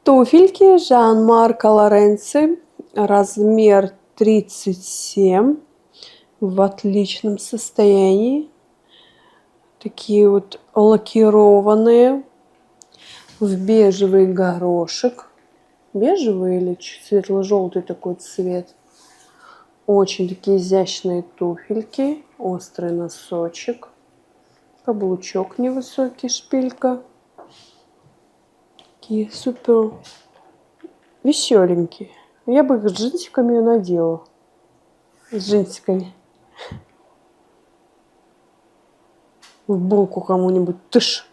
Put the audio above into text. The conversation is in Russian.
Туфельки Жан-Марко Лоренци, размер 37, в отличном состоянии. Такие вот лакированные, в бежевый горошек. Бежевый или светло-желтый такой цвет. Очень такие изящные туфельки, острый носочек, каблучок невысокий, шпилька. Такие супер веселенькие. Я бы их с джинсиками надела. С джинсиками. В булку кому-нибудь. Тыш.